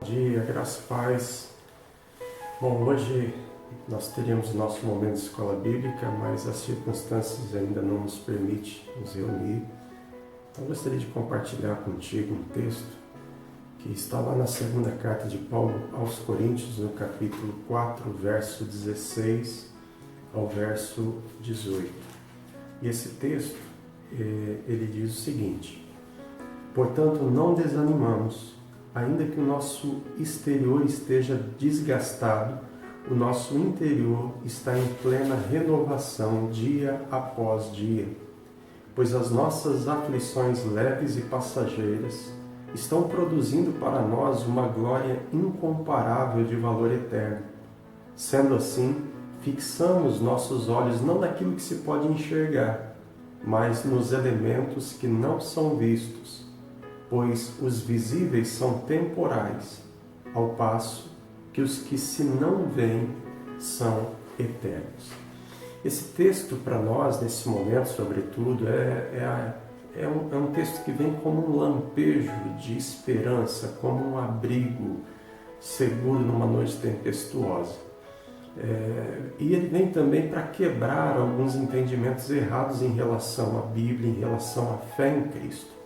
Bom dia, graça e paz. Bom, hoje nós teríamos nosso momento de escola bíblica, mas as circunstâncias ainda não nos permitem nos reunir. Então eu gostaria de compartilhar contigo um texto que está lá na segunda carta de Paulo aos Coríntios, no capítulo 4, verso 16 ao verso 18. E esse texto, ele diz o seguinte: portanto, não desanimamos. Ainda que o nosso exterior esteja desgastado, o nosso interior está em plena renovação dia após dia. Pois as nossas aflições leves e passageiras estão produzindo para nós uma glória incomparável de valor eterno. Sendo assim, fixamos nossos olhos não naquilo que se pode enxergar, mas nos elementos que não são vistos, pois os visíveis são temporais, ao passo que os que se não veem são eternos. Esse texto para nós, nesse momento, sobretudo, é um texto que vem como um lampejo de esperança, como um abrigo seguro numa noite tempestuosa. E ele vem também para quebrar alguns entendimentos errados em relação à Bíblia, em relação à fé em Cristo.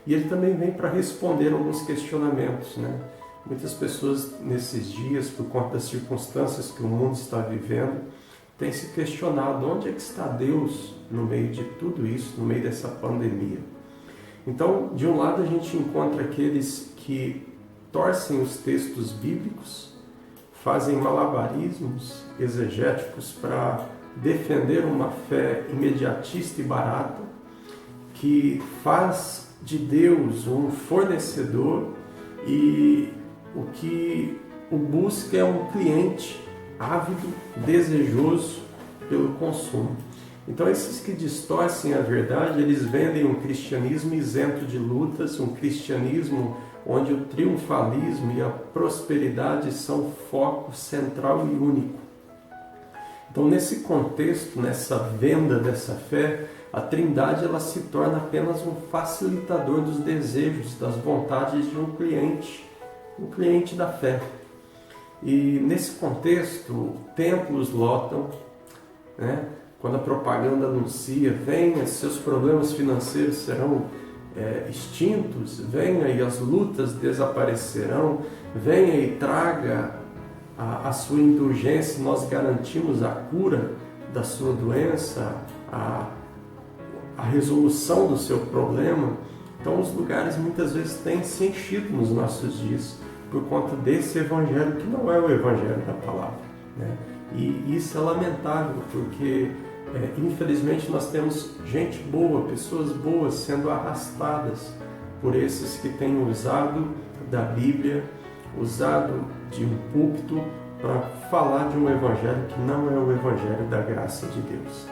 E ele também vem para responder alguns questionamentos, né? Muitas pessoas nesses dias, por conta das circunstâncias que o mundo está vivendo, têm se questionado onde é que está Deus no meio de tudo isso, no meio dessa pandemia. Então, de um lado a gente encontra aqueles que torcem os textos bíblicos, fazem malabarismos exegéticos para defender uma fé imediatista e barata, que faz de Deus um fornecedor e o que o busca é um cliente ávido, desejoso pelo consumo. Então esses que distorcem a verdade, eles vendem um cristianismo isento de lutas, um cristianismo onde o triunfalismo e a prosperidade são o foco central e único. Então nesse contexto, nessa venda dessa fé, a Trindade ela se torna apenas um facilitador dos desejos, das vontades de um cliente da fé. E nesse contexto, templos lotam, né? Quando a propaganda anuncia, venha, seus problemas financeiros serão extintos, venha e as lutas desaparecerão, venha e traga a sua indulgência, nós garantimos a cura da sua doença, a resolução do seu problema. Então os lugares muitas vezes têm se enchido nos nossos dias por conta desse evangelho que não é o evangelho da palavra, né? E isso é lamentável porque infelizmente nós temos gente boa, pessoas boas sendo arrastadas por esses que têm usado da Bíblia, usado de um púlpito para falar de um evangelho que não é o evangelho da graça de Deus.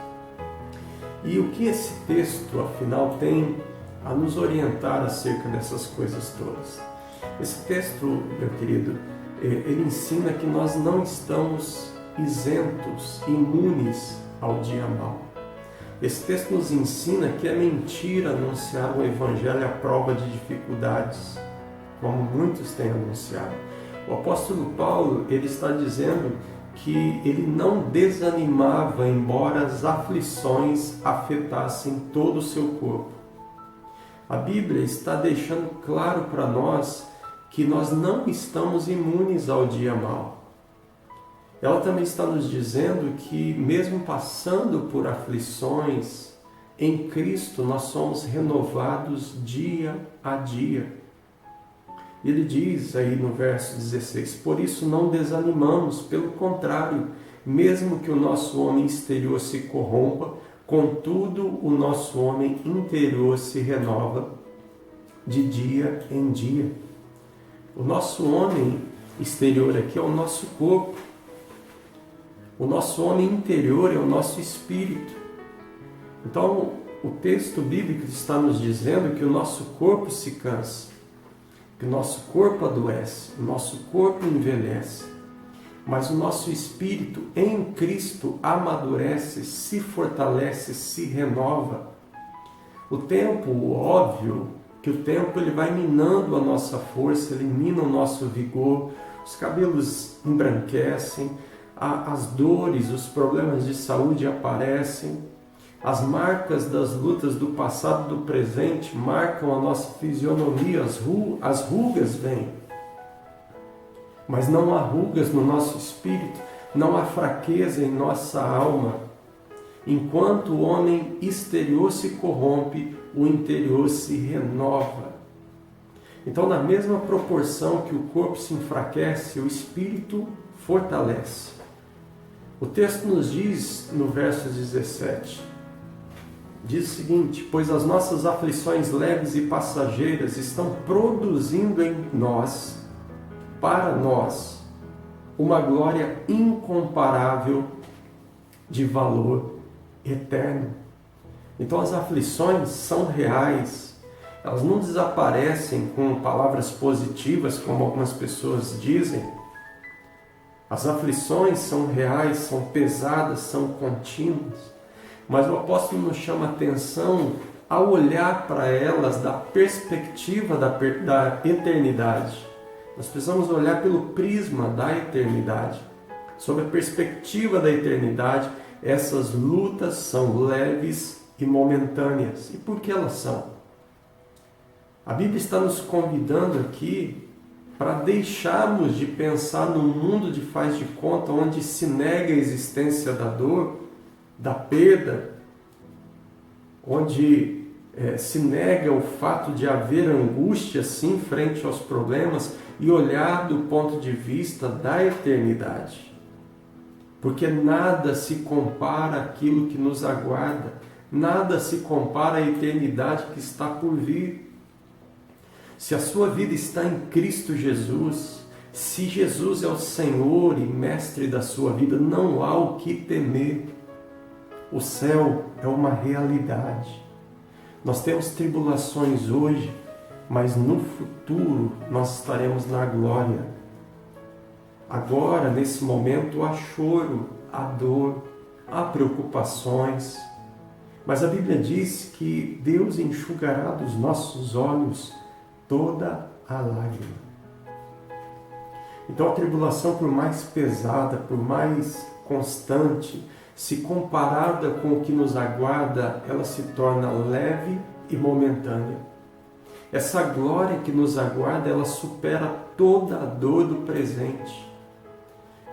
E o que esse texto, afinal, tem a nos orientar acerca dessas coisas todas? Esse texto, meu querido, ele ensina que nós não estamos isentos, imunes ao dia mau. Esse texto nos ensina que é mentira anunciar o evangelho à prova de dificuldades, como muitos têm anunciado. O apóstolo Paulo, ele está dizendo que ele não desanimava, embora as aflições afetassem todo o seu corpo. A Bíblia está deixando claro para nós que nós não estamos imunes ao dia mau. Ela também está nos dizendo que, mesmo passando por aflições, em Cristo nós somos renovados dia a dia. Ele diz aí no verso 16, por isso não desanimamos, pelo contrário, mesmo que o nosso homem exterior se corrompa, contudo o nosso homem interior se renova de dia em dia. O nosso homem exterior aqui é o nosso corpo. O nosso homem interior é o nosso espírito. Então o texto bíblico está nos dizendo que o nosso corpo se cansa, que o nosso corpo adoece, o nosso corpo envelhece, mas o nosso espírito em Cristo amadurece, se fortalece, se renova. O tempo, óbvio, que o tempo ele vai minando a nossa força, ele mina o nosso vigor, os cabelos embranquecem, as dores, os problemas de saúde aparecem, as marcas das lutas do passado e do presente marcam a nossa fisionomia, as rugas vêm. Mas não há rugas no nosso espírito, não há fraqueza em nossa alma. Enquanto o homem exterior se corrompe, o interior se renova. Então, na mesma proporção que o corpo se enfraquece, o espírito fortalece. O texto nos diz, no verso 17, diz o seguinte: pois as nossas aflições leves e passageiras estão produzindo em nós, para nós, uma glória incomparável de valor eterno. Então as aflições são reais, elas não desaparecem com palavras positivas, como algumas pessoas dizem. As aflições são reais, são pesadas, são contínuas, mas o apóstolo nos chama a atenção ao olhar para elas da perspectiva da eternidade. Nós precisamos olhar pelo prisma da eternidade. Sob a perspectiva da eternidade, essas lutas são leves e momentâneas. E por que elas são? A Bíblia está nos convidando aqui para deixarmos de pensar num mundo de faz de conta, onde se nega a existência da dor, da perda, onde se nega o fato de haver angústia sim frente aos problemas, e olhar do ponto de vista da eternidade. Porque nada se compara àquilo que nos aguarda, nada se compara à eternidade que está por vir. Se a sua vida está em Cristo Jesus, se Jesus é o Senhor e Mestre da sua vida, não há o que temer. O céu é uma realidade. Nós temos tribulações hoje, mas no futuro nós estaremos na glória. Agora, nesse momento, há choro, há dor, há preocupações, mas a Bíblia diz que Deus enxugará dos nossos olhos toda a lágrima. Então a tribulação, por mais pesada, por mais constante, se comparada com o que nos aguarda, ela se torna leve e momentânea. Essa glória que nos aguarda, ela supera toda a dor do presente.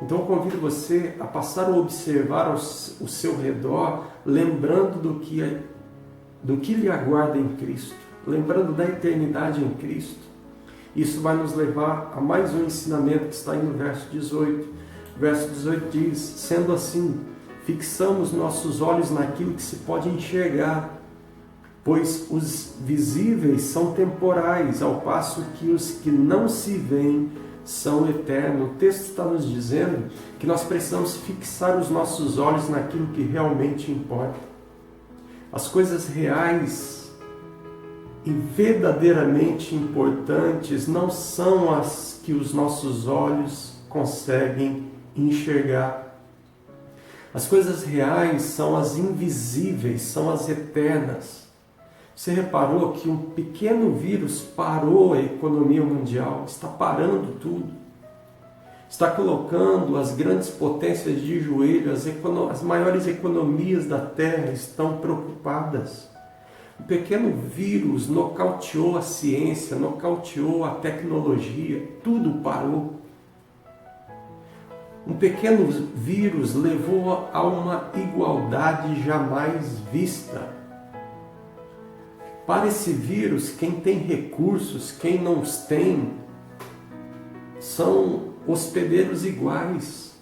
Então eu convido você a passar a observar o seu redor, lembrando do que lhe aguarda em Cristo, lembrando da eternidade em Cristo. Isso vai nos levar a mais um ensinamento que está aí no verso 18. O verso 18 diz: sendo assim, fixamos nossos olhos naquilo que se pode enxergar, pois os visíveis são temporais, ao passo que os que não se veem são eternos. O texto está nos dizendo que nós precisamos fixar os nossos olhos naquilo que realmente importa. As coisas reais e verdadeiramente importantes não são as que os nossos olhos conseguem enxergar. As coisas reais são as invisíveis, são as eternas. Você reparou que um pequeno vírus parou a economia mundial, está parando tudo. Está colocando as grandes potências de joelho, as maiores economias da Terra estão preocupadas. Um pequeno vírus nocauteou a ciência, nocauteou a tecnologia, tudo parou. Um pequeno vírus levou a uma igualdade jamais vista. Para esse vírus, quem tem recursos, quem não os tem, são hospedeiros iguais.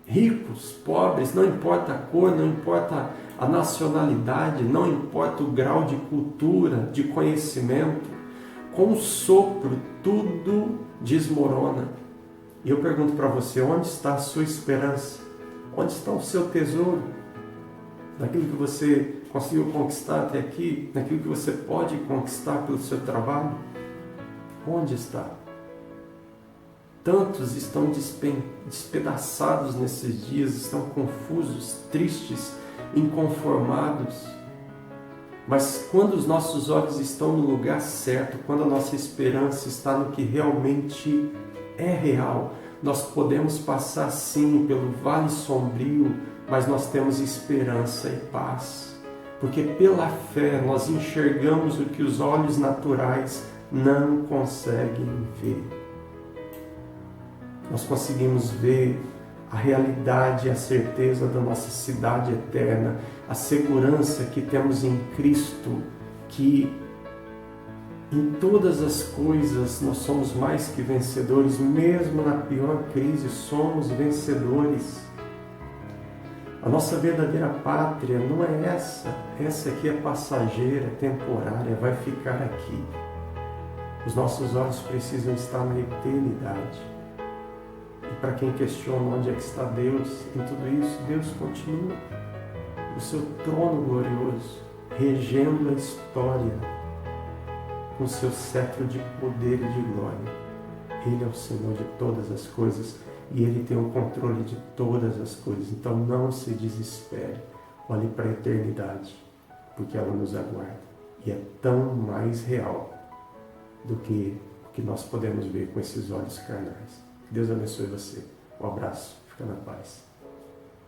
Ricos, pobres, não importa a cor, não importa a nacionalidade, não importa o grau de cultura, de conhecimento. Com um sopro, tudo desmorona. E eu pergunto para você, onde está a sua esperança? Onde está o seu tesouro? Naquilo que você conseguiu conquistar até aqui, naquilo que você pode conquistar pelo seu trabalho? Onde está? Tantos estão despedaçados nesses dias, estão confusos, tristes, inconformados. Mas quando os nossos olhos estão no lugar certo, quando a nossa esperança está no que realmente é real, nós podemos passar sim pelo vale sombrio, mas nós temos esperança e paz. Porque pela fé nós enxergamos o que os olhos naturais não conseguem ver. Nós conseguimos ver a realidade e a certeza da nossa cidade eterna, a segurança que temos em Cristo, que em todas as coisas nós somos mais que vencedores, mesmo na pior crise somos vencedores. A nossa verdadeira pátria não é essa aqui é passageira, temporária, vai ficar aqui. Os nossos olhos precisam estar na eternidade. E para quem questiona onde é que está Deus em tudo isso, Deus continua no seu trono glorioso, regendo a história com seu cetro de poder e de glória. Ele é o Senhor de todas as coisas e Ele tem o controle de todas as coisas. Então não se desespere, olhe para a eternidade, porque ela nos aguarda. E é tão mais real do que o que nós podemos ver com esses olhos carnais. Deus abençoe você. Um abraço. Fica na paz.